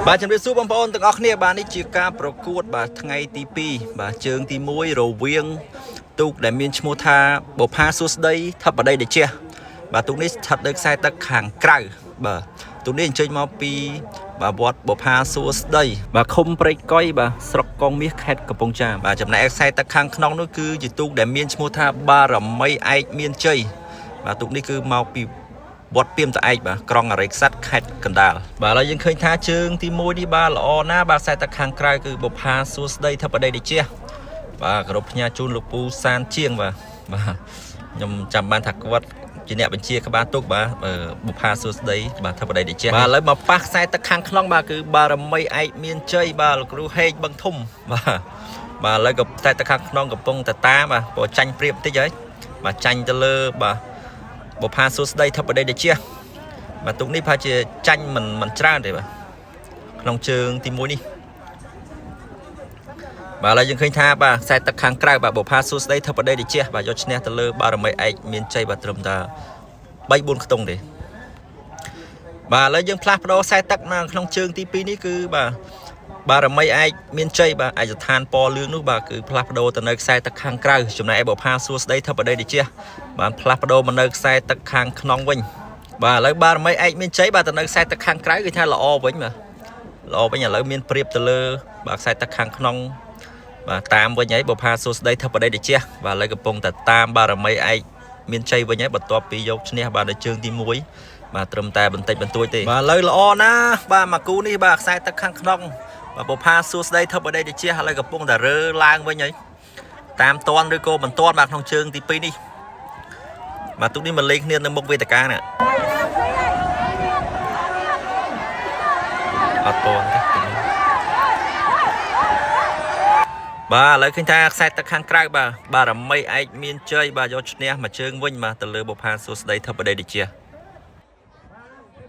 បាទជំរាបសួរបងប្អូនទាំងអស់គ្នាបាទនេះជាការប្រកួតបាទថ្ងៃទី2បាទជើងទី1រវាងទូកដែលមានឈ្មោះថាបុប្ផាសួស្ដីធិបតីតេជះបាទទូកនេះស្ថិតនៅខ្សែទឹកខាងក្រៅបាទទូកនេះអញ្ជើញមកពីបាទវត្តបុប្ផាសួស្ដីបាទឃុំព្រែកកុយបាទស្រុកកងមាសខេត្តកំពង់ចាមបាទចំណែកខ្សែទឹកខាងក្នុងនោះគឺជាទូកដែលមានឈ្មោះថាបារមីឯកមានជ័យបាទទូកនេះគឺមកពីវត្តពីមតាឯកបាទក្រុងអរិយខ្សាត់ខេត្តកណ្ដាលបាទឥឡូវយើងឃើញថាជើងទី1នេះបាទល្អណាស់បាទខ្សែទឹកខាងក្រៅគឺបុប្ផាសួស្ដីធិបតីតេជះបាទគោរពផ្ញើជូនលោកពូសានជាងបាទខ្ញុំចាំបានថាគាត់ជាអ្នកបញ្ជាក្បាលទុកបាទបុប្ផាសួស្ដីបាទធិបតីតេជះបាទឥឡូវមកប៉ះខ្សែទឹកខាងក្នុងបាទគឺបារមីឯកមានជ័យបាទលោកគ្រូហេងបឹងធំបាទឥឡូវក៏ខ្សែទឹកខាងក្នុងកំពុងតតាបាទព្រោះចាញ់ព្រៀបបន្តិចហើយបាទចាញ់ទៅលើបាទបុប្ផាសួស្ដីធិបតីតេជះបាទទូកនេះប្រហែលជាចាញ់មិនច្រើនទេបាទក្នុងជើងទី1នេះបាទឥឡូវយើងឃើញថាបាទខ្សែទឹកខាងក្រៅបាទបុប្ផាសួស្ដីធិបតីតេជះបាទយកឈ្នះទៅលើបារមីឯកមានជ័យបាទត្រឹមតែ3-4ខ្ទង់ទេបាទឥឡូវយើងផ្លាស់ប្ដូរខ្សែទឹកនៅក្នុងជើងទី2នេះគឺបាទបារមីឯកមានជ័យបាទឯកស្ថានពណ៌លឿងនោះបាទគឺផ្លាស់ប្ដូរទៅនៅខ្សែទឹកខាងក្រៅចំណែកឯបុប្ផាសួស្ដីធិបតីតេជះបាទផ្លាស់ប្ដូរមកនៅខ្សែទឹកខាងក្នុងវិញបាទឥឡូវបារមីឯកមានជ័យបាទទៅនៅខ្សែទឹកខាងក្រៅគឺថាល្អវិញបាទល្អវិញឥឡូវមានព្រៀបទៅលើបាទខ្សែទឹកខាងក្នុងបាទតាមវិញហើយបុប្ផាសួស្ដីធិបតីតេជះបាទឥឡូវកំពុងតែតាមបារមីឯកមានជ័យវិញហើយបន្ទាប់ពីយកឈ្នះបាទនៅជើងទី1បាទត្រឹមតែបន្តិចបន្តួចទេបាទឥឡូវល្អណាស់បាទមកគូនេះបាទខ្សែទឹកខាងក្នុងបាទបុប្ផាសួស្ដីធិបតីតេជះឥឡូវកំពុងតែរើឡើងវិញហើយតាមតន់ឬក៏មិនតន់បាទក្នុងជើងទី2នេះបាទទូកនេះមកលេងគ្នានៅមុខវេទិកាណាអត់តន់ទេបាទឥឡូវឃើញថាខ្សែទឹកខាងក្រៅបាទបារមីឯកមានជ័យបាទយកឈ្នះមួយជើងវិញបាទទៅលើបុប្ផាសួស្ដីធិបតីតេជះ